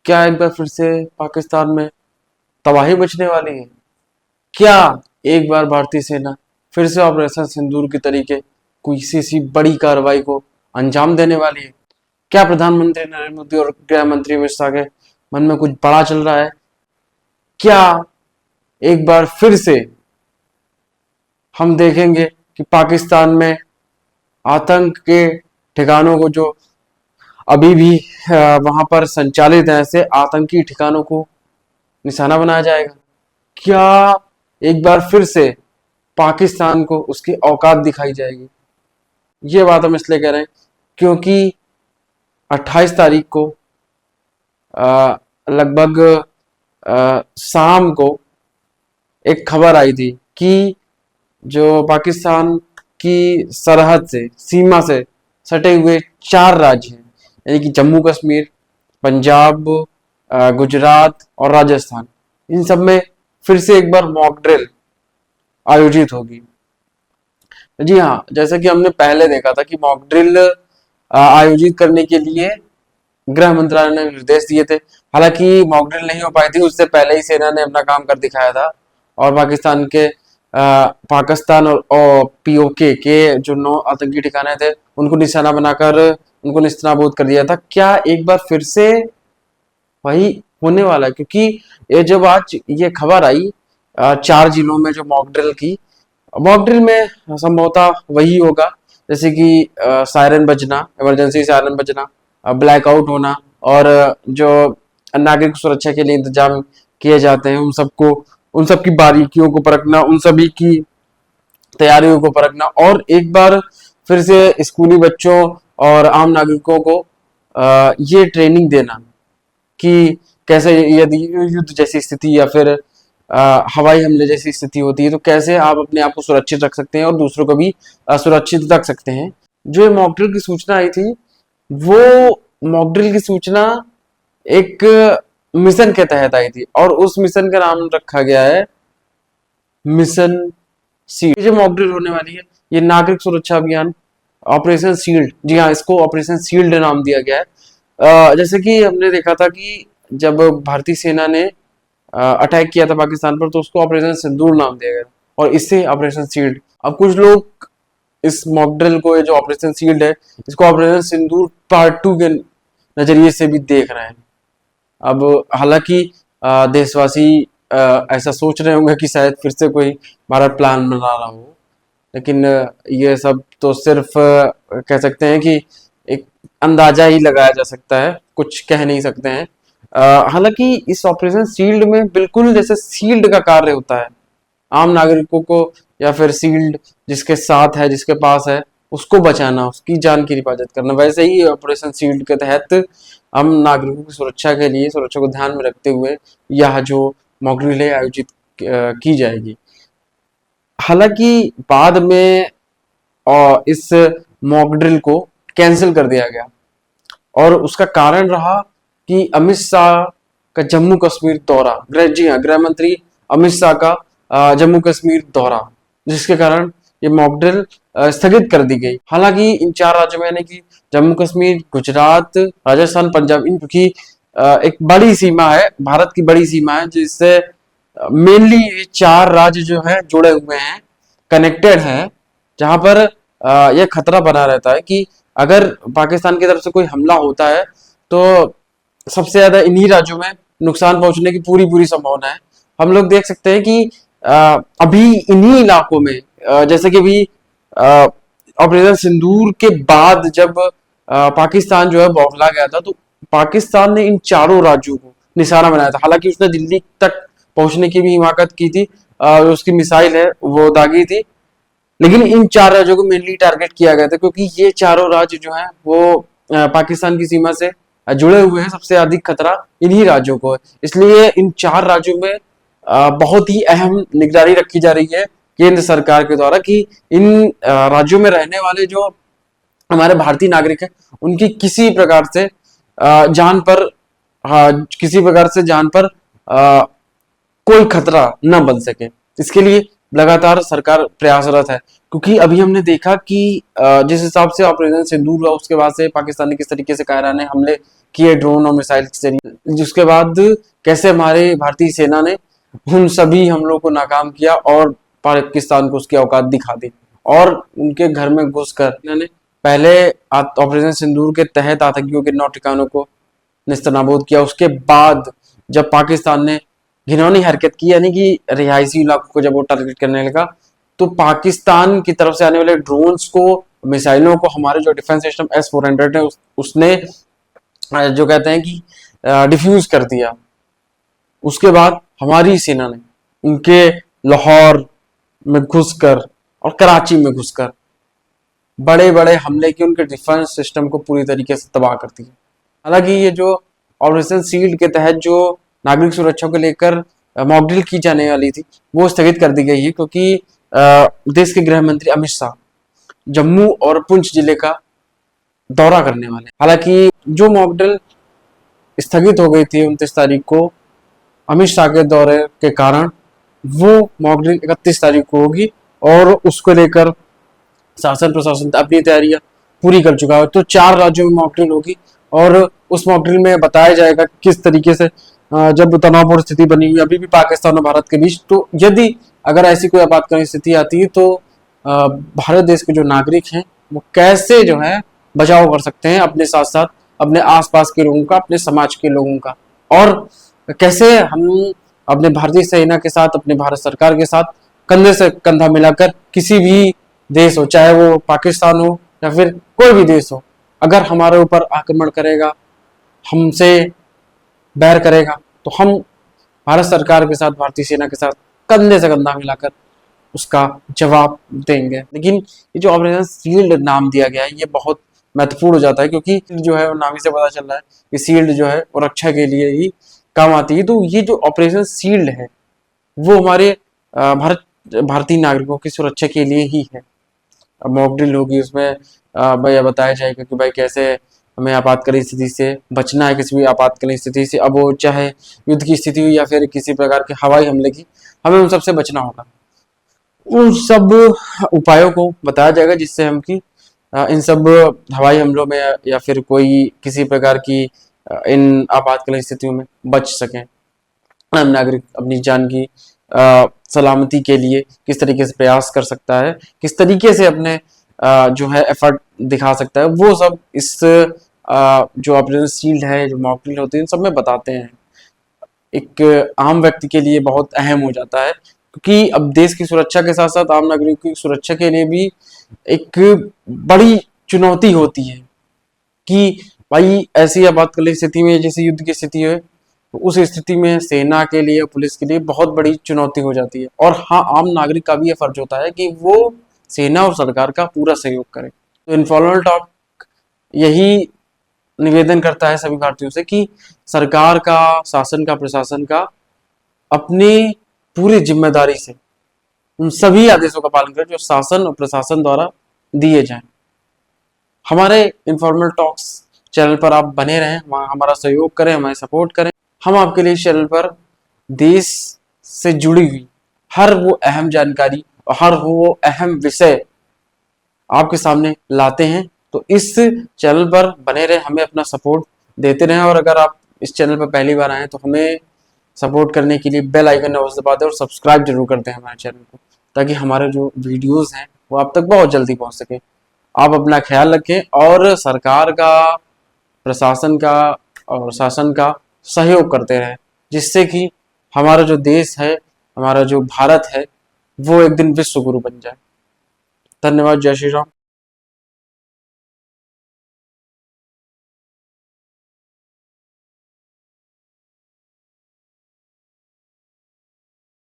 क्या एक बार फिर से पाकिस्तान में तबाही मचने वाली है? क्या एक बार भारतीय सेना फिर से ऑपरेशन सिंदूर के तरीके कोई सी बड़ी कार्रवाई को अंजाम देने वाली है? क्या प्रधानमंत्री नरेंद्र मोदी और गृह मंत्री अमित शाह के मन में कुछ बड़ा चल रहा है? क्या एक बार फिर से हम देखेंगे कि पाकिस्तान में आतंक के ठिकानों को जो अभी भी वहां पर संचालित है, ऐसे आतंकी ठिकानों को निशाना बनाया जाएगा? क्या एक बार फिर से पाकिस्तान को उसकी औकात दिखाई जाएगी? ये बात हम इसलिए कह रहे हैं क्योंकि 28 तारीख को लगभग शाम को एक खबर आई थी कि जो पाकिस्तान की सरहद से, सीमा से सटे हुए 4 राज्य हैं, यानी कि जम्मू कश्मीर, पंजाब, गुजरात और राजस्थान, इन सब में फिर से एक बार मॉक ड्रिल आयोजित होगी। जी हाँ, जैसा कि हमने पहले देखा था कि मॉक ड्रिल आयोजित करने के लिए गृह मंत्रालय ने निर्देश दिए थे। हालांकि मॉक ड्रिल नहीं हो पाई थी, उससे पहले ही सेना ने अपना काम कर दिखाया था और पाकिस्तान और पीओके के जो 9 आतंकी ठिकाने थे उनको निशाना बनाकर उनको नेस्तनाबूद कर दिया था। क्या एक बार फिर से वही होने वाला है? क्योंकि ये जब आज ये खबर आई 4 जिलों में जो मॉक ड्रिल की, मॉक ड्रिल में संभवतः वही होगा जैसे कि सायरन बजना, इमरजेंसी सायरन बजना, ब्लैकआउट होना और जो नागरिक सुरक्षा के लिए इंतजाम किए जाते हैं उन सब की बारीकियों को परखना, उन सभी की तैयारियों को परखना और एक बार फिर से स्कूली बच्चों और आम नागरिकों को ये ट्रेनिंग देना कि कैसे यदि युद्ध जैसी स्थिति या फिर हवाई हमले जैसी स्थिति होती है तो कैसे आप अपने आप को सुरक्षित रख सकते हैं और दूसरों को भी सुरक्षित रख सकते हैं। जो ये मॉक ड्रिल की सूचना आई थी, वो मॉक ड्रिल की सूचना एक मिशन के तहत आई थी और उस मिशन का नाम रखा गया है मिशन शील्ड। जो मॉक ड्रिल होने वाली है ये नागरिक सुरक्षा अभियान ऑपरेशन शील्ड, जी हाँ, इसको ऑपरेशन शील्ड नाम दिया गया है। जैसे कि हमने देखा था कि जब भारतीय सेना ने अटैक किया था पाकिस्तान पर तो उसको ऑपरेशन सिंदूर नाम दिया गया और इससे ऑपरेशन शील्ड। अब कुछ लोग इस मॉक ड्रिल को, ये जो ऑपरेशन शील्ड है, इसको ऑपरेशन सिंदूर पार्ट 2 के नजरिए से भी देख रहे हैं। अब हालांकि देशवासी ऐसा सोच रहे होंगे कि शायद फिर से कोई भारत प्लान बना रहा हो, लेकिन ये सब तो सिर्फ कह सकते हैं कि एक अंदाजा ही लगाया जा सकता है, कुछ कह नहीं सकते हैं। हालांकि इस ऑपरेशन शील्ड में बिल्कुल जैसे शील्ड का कार्य होता है, आम नागरिकों को या फिर शील्ड जिसके साथ है, जिसके पास है, उसको बचाना, उसकी जान की हिफाजत करना, वैसे ही ऑपरेशन शील्ड के तहत हम नागरिकों की सुरक्षा के लिए, सुरक्षा को ध्यान में रखते हुए यह जो मॉक ड्रिल है आयोजित की जाएगी। हालांकि बाद में इस मॉक ड्रिल को कैंसिल कर दिया गया और उसका कारण रहा कि अमित शाह का जम्मू कश्मीर दौरा, गृह मंत्री अमित शाह का जम्मू कश्मीर दौरा, जिसके कारण ये मॉक ड्रिल स्थगित कर दी गई। हालांकि इन 4 राज्यों में यानी कि जम्मू कश्मीर, गुजरात, राजस्थान, पंजाब, इनकी एक बड़ी सीमा है, भारत की बड़ी सीमा है, जिससे मेनली ये 4 राज्य जो है जुड़े हुए हैं, कनेक्टेड हैं, जहां पर यह खतरा बना रहता है कि अगर पाकिस्तान की तरफ से कोई हमला होता है तो सबसे ज्यादा इन्हीं राज्यों में नुकसान पहुंचने की पूरी संभावना है। हम लोग देख सकते हैं कि अभी इन्हीं इलाकों में जैसे कि अभी ऑपरेशन सिंदूर के बाद जब पाकिस्तान जो है बौखला गया था तो पाकिस्तान ने इन 4 राज्यों को निशाना बनाया था। हालांकि उसने दिल्ली तक पहुंचने की भी हिमाकत की थी, उसकी मिसाइल है वो दागी थी, लेकिन इन 4 राज्यों को मेनली टारगेट किया गया था क्योंकि ये चारों राज्य जो हैं वो पाकिस्तान की सीमा से जुड़े हुए हैं। सबसे अधिक खतरा इन्हीं राज्यों को है, इसलिए इन 4 राज्यों में बहुत ही अहम निगरानी रखी जा रही है केंद्र सरकार के द्वारा कि इन राज्यों में रहने वाले जो हमारे भारतीय नागरिक हैं उनकी किसी प्रकार से जान पर कोई खतरा न बन सके। इसके लिए लगातार सरकार प्रयासरत है। क्योंकि अभी हमने देखा कि जिस हिसाब से ऑपरेशन सिंदूर हुआ उसके बाद से पाकिस्तान ने किस तरीके से कायराने हमले किए ड्रोन और मिसाइल के जरिए, जिसके बाद कैसे हमारे भारतीय सेना ने उन सभी हमलों को नाकाम किया और पाकिस्तान को उसकी औकात दिखा दी और उनके घर में घुसकर इन्होंने पहले ऑपरेशन सिंदूर के तहत आतंकियों के 9 ठिकानों को निस्तनाबूद किया। उसके बाद जब पाकिस्तान ने घिनौनी हरकत की यानी कि रिहायशी इलाकों को जब वो टारगेट करने लगा, तो पाकिस्तान की तरफ से आने वाले ड्रोन्स को, मिसाइलों को हमारे जो डिफेंस सिस्टम S-400 है उसने जो कहते हैं कि डिफ्यूज कर दिया। उसके बाद हमारी सेना ने उनके लाहौर में घुसकर और कराची में घुसकर बड़े बड़े हमले किए, उनके डिफेंस सिस्टम को पूरी तरीके से तबाह कर दिया। हालांकि ये जो ऑपरेशन शील्ड के तहत जो नागरिक सुरक्षा को लेकर मॉकड्रिल की जाने वाली थी वो स्थगित कर दी गई है, क्योंकि देश के गृह मंत्री अमित शाह जम्मू और पुंछ जिले का दौरा करने वाले। हालांकि जो मॉकड्रिल स्थगित हो गई थी 29 तारीख को अमित शाह के दौरे के कारण, वो मॉकड्रिल 31 तारीख को होगी और उसको लेकर शासन प्रशासन अपनी तैयारियां पूरी कर चुका है। तो 4 राज्यों में मॉकड्रिल होगी और उस मॉकड्रिल में बताया जाएगा किस तरीके से जब तनावपूर्ण स्थिति बनी हुई अभी भी पाकिस्तान और भारत के बीच, तो यदि अगर ऐसी कोई आपातकालीन स्थिति आती है तो भारत देश के जो नागरिक हैं वो कैसे जो है बचाव कर सकते हैं अपने साथ साथ अपने आसपास के लोगों का, अपने समाज के लोगों का, और कैसे हम अपने भारतीय सेना के साथ, अपने भारत सरकार के साथ कंधे से कंधा मिलाकर किसी भी देश हो, चाहे वो पाकिस्तान हो या फिर कोई भी देश हो, अगर हमारे ऊपर आक्रमण करेगा, हमसे बैर करेगा, तो हम भारत सरकार के साथ, भारतीय सेना के साथ कंधे से कंधा मिलाकर उसका जवाब देंगे। लेकिन ये जो ऑपरेशन शील्ड नाम दिया गया है ये बहुत महत्वपूर्ण हो जाता है, क्योंकि जो है नाम ही से पता चल रहा है कि शील्ड जो है वो रक्षा के लिए ही काम आती है। तो ये जो ऑपरेशन शील्ड है वो हमारे भारतीय नागरिकों की सुरक्षा के लिए ही है। मॉकड्रिल होगी, उसमें भाई बताया जाएगा कि भाई कैसे हमें आपातकालीन स्थिति से बचना है, किसी भी आपातकालीन स्थिति से, अब वो चाहे युद्ध की स्थिति हुई या फिर किसी प्रकार के हवाई हमले की, हमें उन सबसे बचना होगा। उन सब उपायों को बताया जाएगा जिससे हम की इन सब हवाई हमलों में या फिर कोई किसी प्रकार की इन आपातकालीन स्थितियों में बच सकें। आम नागरिक अपनी जान की सलामती के लिए किस तरीके से प्रयास कर सकता है, किस तरीके से अपने जो है एफर्ट दिखा सकता है, वो सब इस जो ऑपरेशन शील्ड है, जो मॉकड्रिल होती है, इन सब में बताते हैं। एक आम व्यक्ति के लिए बहुत अहम हो जाता है, क्योंकि अब देश की सुरक्षा के साथ साथ आम नागरिकों की सुरक्षा के लिए भी एक बड़ी चुनौती होती है कि भाई ऐसी आपातकालीन स्थिति में जैसे युद्ध की स्थिति है, तो उस स्थिति में सेना के लिए, पुलिस के लिए बहुत बड़ी चुनौती हो जाती है। और हाँ, आम नागरिक का भी ये फर्ज होता है कि वो सेना और सरकार का पूरा सहयोग करे। तो इन्फॉर्मल टॉक यही निवेदन करता है सभी भारतीयों से कि सरकार का, शासन का, प्रशासन का अपनी पूरी जिम्मेदारी से उन सभी आदेशों का पालन करें जो शासन और प्रशासन द्वारा दिए जाएं। हमारे इन्फॉर्मल टॉक्स चैनल पर आप बने रहें, हमारा सहयोग करें, हमारे सपोर्ट करें। हम आपके लिए इस चैनल पर देश से जुड़ी हुई हर वो अहम जानकारी और हर वो अहम विषय आपके सामने लाते हैं। तो इस चैनल पर बने रहें, हमें अपना सपोर्ट देते रहें, और अगर आप इस चैनल पर पहली बार आए तो हमें सपोर्ट करने के लिए बेल आइकन अवश्य दबा दें और सब्सक्राइब जरूर कर दें हमारे चैनल को, ताकि हमारे जो वीडियोस हैं वो आप तक बहुत जल्दी पहुंच सके। आप अपना ख्याल रखें और सरकार का, प्रशासन का और शासन का सहयोग करते रहें, जिससे कि हमारा जो देश है, हमारा जो भारत है, वो एक दिन विश्व गुरु बन जाए। धन्यवाद। जय श्री राम।